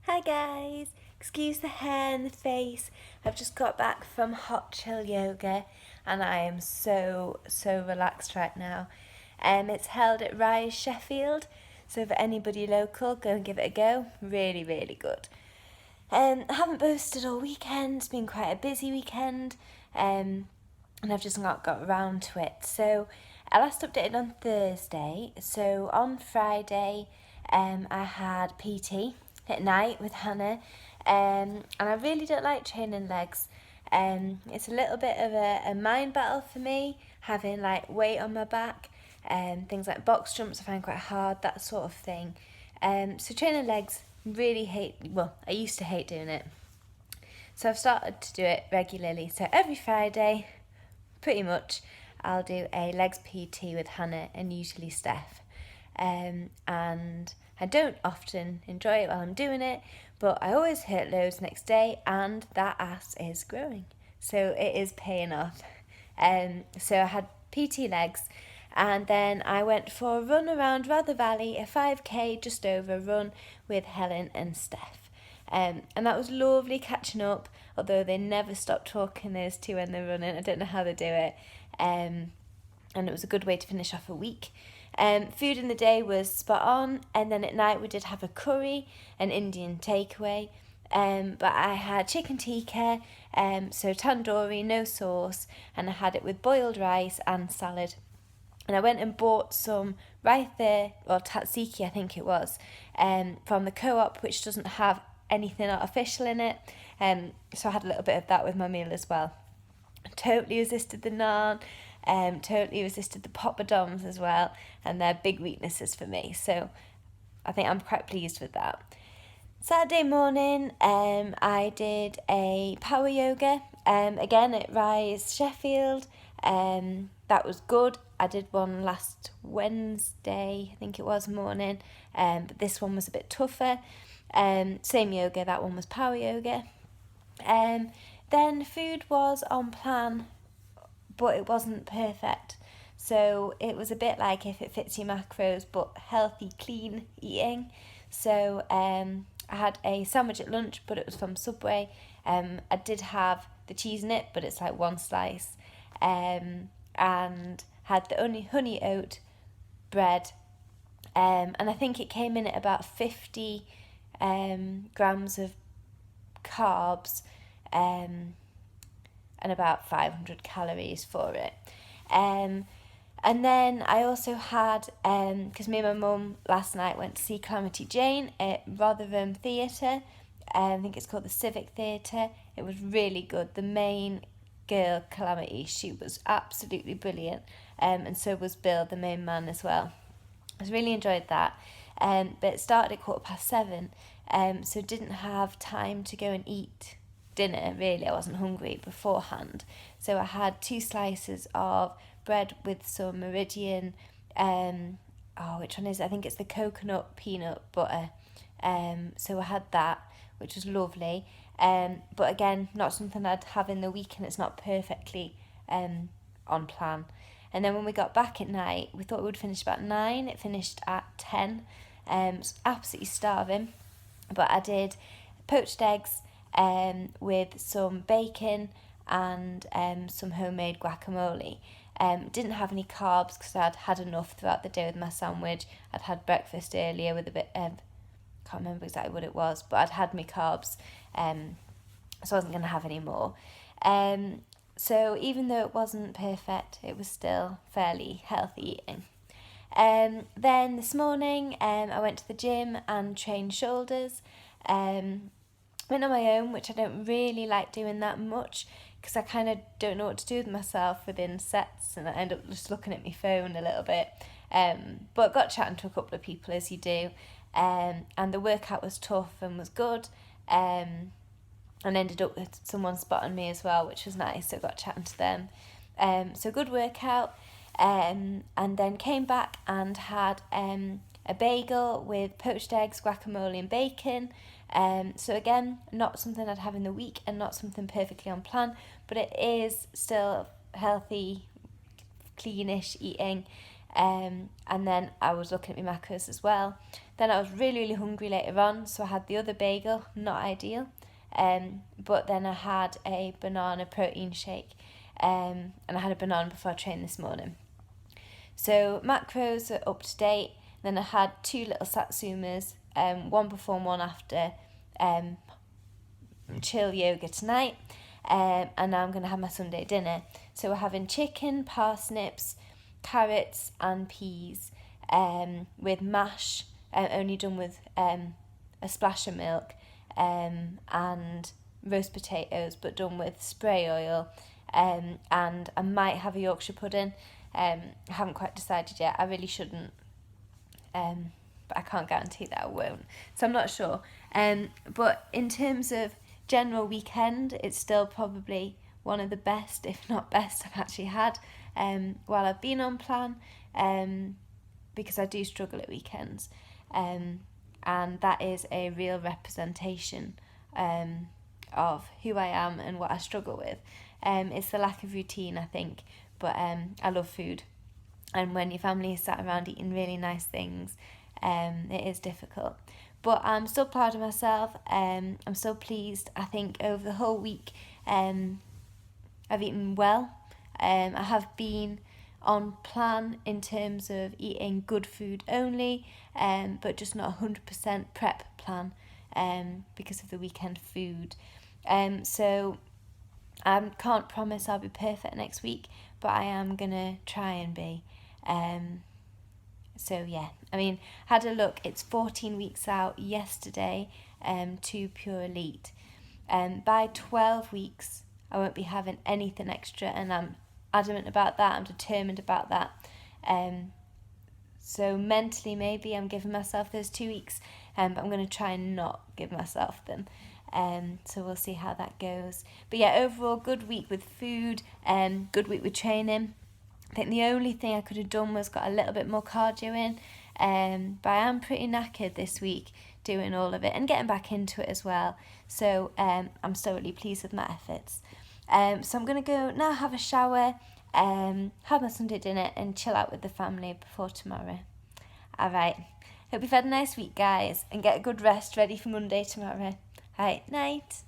Hi guys, excuse the hair and the face. I've just got back from hot chill yoga and I am so relaxed right now. It's held at Rise Sheffield, so for anybody local, go and give it a go. Really good. I haven't boasted all weekend, it's been quite a busy weekend, and I've just not got around to it. So I last updated on Thursday, so on Friday I had PT at night with Hannah, and I really don't like training legs. It's a little bit of a mind battle for me, having like weight on my back, things like box jumps I find quite hard, that sort of thing. So training legs, I used to hate doing it. So I've started to do it regularly. So every Friday, pretty much, I'll do a legs PT with Hannah and usually Steph. And I don't often enjoy it while I'm doing it, but I always hurt loads next day and that ass is growing. So it is paying off. So I had PT legs and then I went for a run around Rother Valley, a 5k just over run with Helen and Steph. And that was lovely catching up, although they never stop talking, those two, when they're running. I don't know how they do it. And it was a good way to finish off a week. Food in the day was spot on, and then at night we did have a curry, an Indian takeaway. But I had chicken tikka, so tandoori, no sauce, and I had it with boiled rice and salad. And I went and bought some raita, or tzatziki I think it was, from the Co-op, which doesn't have anything artificial in it. So I had a little bit of that with my meal as well. Totally resisted the naan, totally resisted the poppadoms as well, and they're big weaknesses for me. So I think I'm quite pleased with that. Saturday morning, I did a power yoga, again at Rise Sheffield. That was good. I did one last Wednesday, I think it was, morning, but this one was a bit tougher. Same yoga, that one was power yoga. Then food was on plan, but it wasn't perfect. So it was a bit like If It Fits Your Macros, but healthy, clean eating. So I had a sandwich at lunch, but it was from Subway. I did have the cheese in it, but it's like one slice. And had the only honey oat bread. And I think it came in at about 50 grams of carbs, and about 500 calories for it. And then I also had, because me and my mum last night went to see Calamity Jane at Rotherham Theatre. I think it's called the Civic Theatre. It was really good. The main girl, Calamity, she was absolutely brilliant. And so was Bill, the main man, as well. I really enjoyed that. But it started at 7:15, so didn't have time to go and eat dinner, really. I wasn't hungry beforehand. So I had 2 slices of bread with some Meridian, which one is it? I think it's the coconut peanut butter. So I had that, which was lovely. But again, not something I'd have in the week, and it's not perfectly on plan. And then when we got back at night, we thought we would finish about 9. It finished at 10. Was absolutely starving. But I did poached eggs with some bacon and some homemade guacamole. Didn't have any carbs because I'd had enough throughout the day with my sandwich. I'd had breakfast earlier with a bit can't remember exactly what it was, but I'd had my carbs, so I wasn't going to have any more. So even though it wasn't perfect, it was still fairly healthy eating. Then this morning, I went to the gym and trained shoulders. Went on my own, which I don't really like doing that much because I kind of don't know what to do with myself within sets, and I end up just looking at my phone a little bit. But got chatting to a couple of people, as you do, and the workout was tough and was good. And ended up with someone spotting me as well, which was nice, so got chatting to them. So good workout, and then came back and had a bagel with poached eggs, guacamole and bacon. So again, not something I'd have in the week and not something perfectly on plan, but it is still healthy, cleanish eating. And then I was looking at my macros as well. Then I was really, really hungry later on, so I had the other bagel, not ideal. But then I had a banana protein shake, and I had a banana before I trained this morning. So macros are up to date. Then I had 2 little satsumas, one before and one after chill yoga tonight. And now I'm going to have my Sunday dinner. So we're having chicken, parsnips, carrots and peas with mash, only done with a splash of milk, and roast potatoes, but done with spray oil. And I might have a Yorkshire pudding. I haven't quite decided yet. I really shouldn't, but I can't guarantee that I won't. So I'm not sure. But in terms of general weekend, it's still probably one of the best, if not best, I've actually had while I've been on plan, because I do struggle at weekends, and that is a real representation of who I am and what I struggle with. It's the lack of routine, I think, but I love food, and when your family is sat around eating really nice things, it is difficult. But I'm still proud of myself. I'm so pleased. I think over the whole week, I've eaten well. I have been on plan in terms of eating good food only, but just not 100% prep plan because of the weekend food. So I can't promise I'll be perfect next week, but I am going to try and be. So yeah, I mean, had a look, it's 14 weeks out yesterday to Pure Elite. By 12 weeks, I won't be having anything extra, and I'm adamant about that, I'm determined about that. So mentally, maybe I'm giving myself those 2 weeks, but I'm going to try and not give myself them. So we'll see how that goes. But yeah, overall, good week with food, good week with training. I think the only thing I could have done was got a little bit more cardio in, but I am pretty knackered this week doing all of it and getting back into it as well. So I'm still really pleased with my efforts. So I'm going to go now, have a shower, have my Sunday dinner and chill out with the family before tomorrow. Alright, hope you've had a nice week, guys, and get a good rest ready for Monday tomorrow. Alright, night.